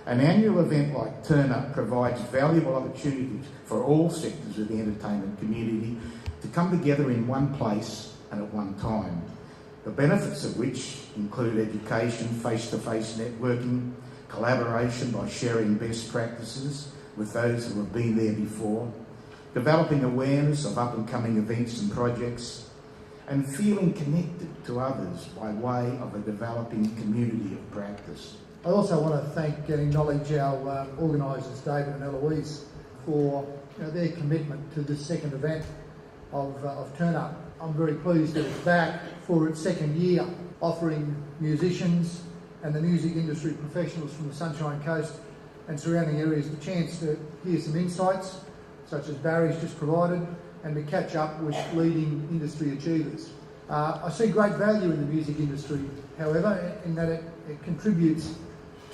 An annual event like Turn Up provides valuable opportunities for all sectors of the entertainment community to come together in one place and at one time. The benefits of which include education, face-to-face networking, collaboration by sharing best practices with those who have been there before, developing awareness of up-and-coming events and projects, and feeling connected to others by way of a developing community of practice. I also want to thank and acknowledge our organisers, David and Eloise, for their commitment to this second event of Turn Up. I'm very pleased that it's back for its second year, offering musicians and the music industry professionals from the Sunshine Coast and surrounding areas the chance to hear some insights, such as Barry's just provided, and to catch up with leading industry achievers. I see great value in the music industry, however, in that it contributes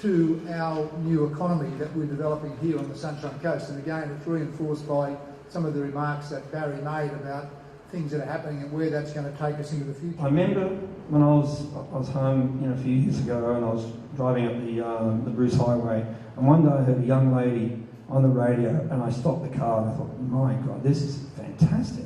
to our new economy that we're developing here on the Sunshine Coast. And again, it's reinforced by some of the remarks that Barry made about things that are happening and where that's going to take us into the future. I remember when I was home a few years ago, and I was driving up the Bruce Highway, and one day I heard a young lady on the radio, and I stopped the car and I thought, my God, this is fantastic.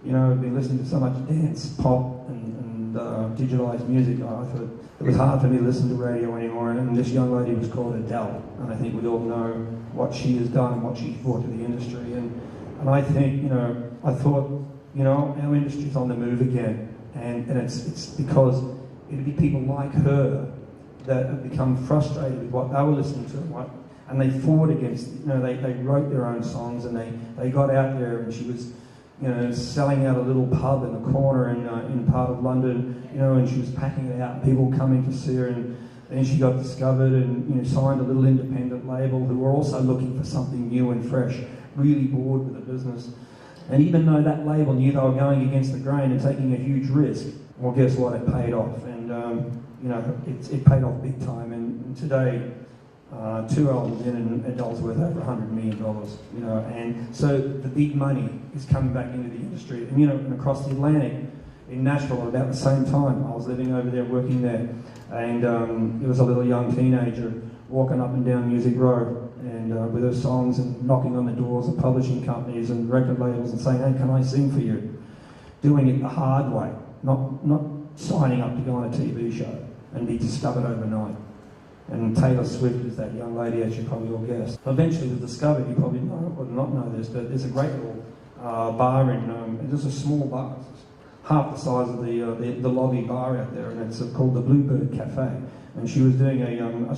I've been listening to so much dance, pop, and digitalised music. I thought it was hard for me to listen to radio anymore, and this young lady was called Adele, and I think we all know what she has done and what she's brought to the industry. And I think, I thought, our industry's on the move again, and it's because it'd be people like her that have become frustrated with what they were listening to, and they fought against it. They wrote their own songs, and they got out there, and she was selling out a little pub in the corner in part of London, and she was packing it out, and people coming to see her, and then she got discovered and signed a little independent label who were also looking for something new and fresh, really bored with the business. And even though that label knew they were going against the grain and taking a huge risk, well, guess what? It paid off, and it paid off big time. And today, 2 albums in, and Adele's worth over $100 million. And so the big money is coming back into the industry. And and across the Atlantic, in Nashville, at about the same time, I was living over there, working there, and there was a little young teenager walking up and down Music Row, and with her songs and knocking on the doors of publishing companies and record labels and saying, hey, can I sing for you? Doing it the hard way, not signing up to go on a TV show and be discovered overnight. And Taylor Swift is that young lady, as you probably all guessed. Eventually was discovered, you probably know or not know this, but there's a great little bar in, just a small bar, half the size of the lobby bar out there, and it's called the Bluebird Cafe. And she was doing a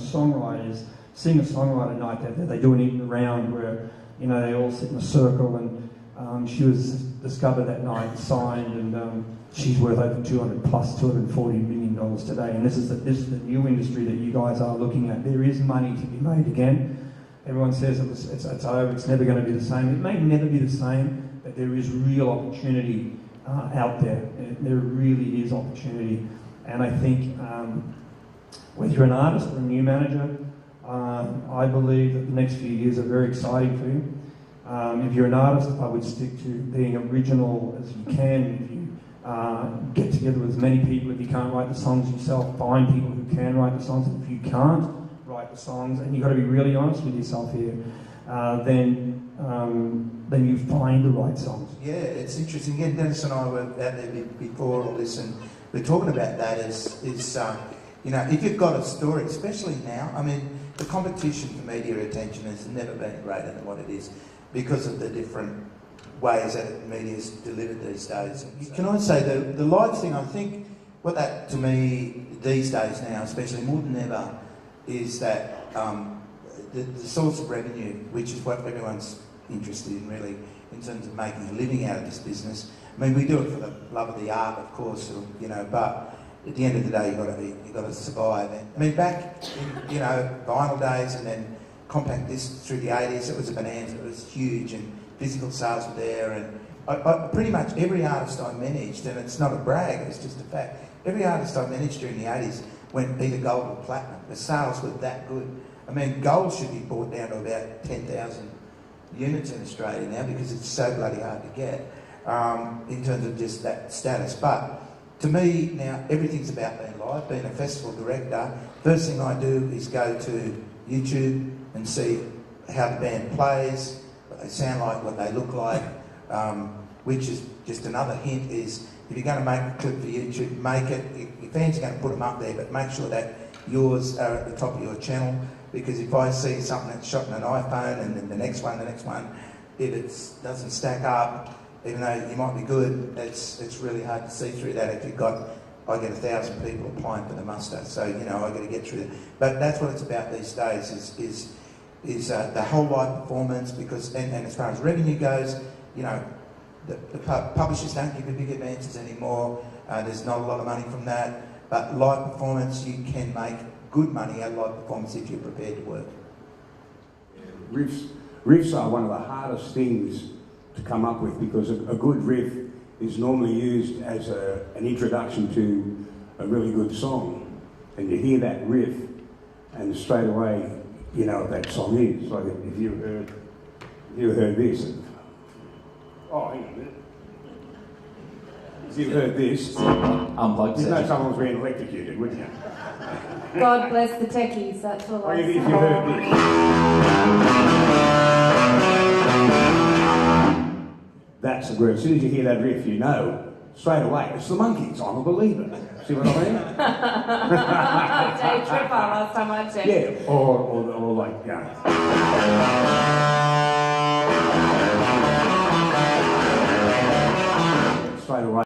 singer-songwriter night out there. They do an evening round where, they all sit in a circle, and she was discovered that night, signed, and she's worth over $240 million today. And this is the new industry that you guys are looking at. There is money to be made again. Everyone says it's over, it's never going to be the same. It may never be the same, but there is real opportunity out there. There really is opportunity. And I think whether you're an artist or a new manager, I believe that the next few years are very exciting for you. If you're an artist, I would stick to being original as you can. If you get together with as many people, if you can't write the songs yourself, find people who can write the songs. And if you can't write the songs, and you've got to be really honest with yourself here, then you find the right songs. Yeah, it's interesting. Again, Dennis and I were out there before all this, and we're talking about that is if you've got a story, especially now, the competition for media attention has never been greater than what it is because of the different ways that media is delivered these days. Can I say the live thing, I think what that to me these days now, especially more than ever, is that the source of revenue, which is what everyone's interested in really, in terms of making a living out of this business. We do it for the love of the art, of course, but at the end of the day, you've got to survive. Back in vinyl days and then compact discs through the 80s, it was a bonanza. It was huge, and physical sales were there. And I pretty much every artist I managed, and it's not a brag, it's just a fact. Every artist I managed during the 80s went either gold or platinum. The sales were that good. Gold should be bought down to about 10,000 units in Australia now because it's so bloody hard to get in terms of just that status. But to me now, everything's about being live, being a festival director. First thing I do is go to YouTube and see how the band plays, what they sound like, what they look like, which is just another hint is if you're going to make a clip for YouTube, make it, your fans are going to put them up there, but make sure that yours are at the top of your channel, because if I see something that's shot on an iPhone and then the next one, if it doesn't stack up, even though you might be good, it's really hard to see through that if you've got, I get 1,000 people applying for the muster, so I got to get through that. But that's what it's about these days is the whole live performance, because and as far as revenue goes, the publishers don't give you big advances anymore. There's not a lot of money from that, but live performance, you can make good money out of live performance if you're prepared to work. Riffs are one of the hardest things to come up with, because a good riff is normally used as an introduction to a really good song, and you hear that riff and straight away you know what that song is. Like if you heard this. Oh, hang on a minute. If you heard this, Unplugged you'd know session. someone was being electrocuted, wouldn't you? God bless the techies, that's all Or I if you say. heard this. That's where as soon as you hear that riff, you know straight away it's the Monkees. I'm a believer. See what I mean? Day tripper last time I checked. Yeah. Or like straight away.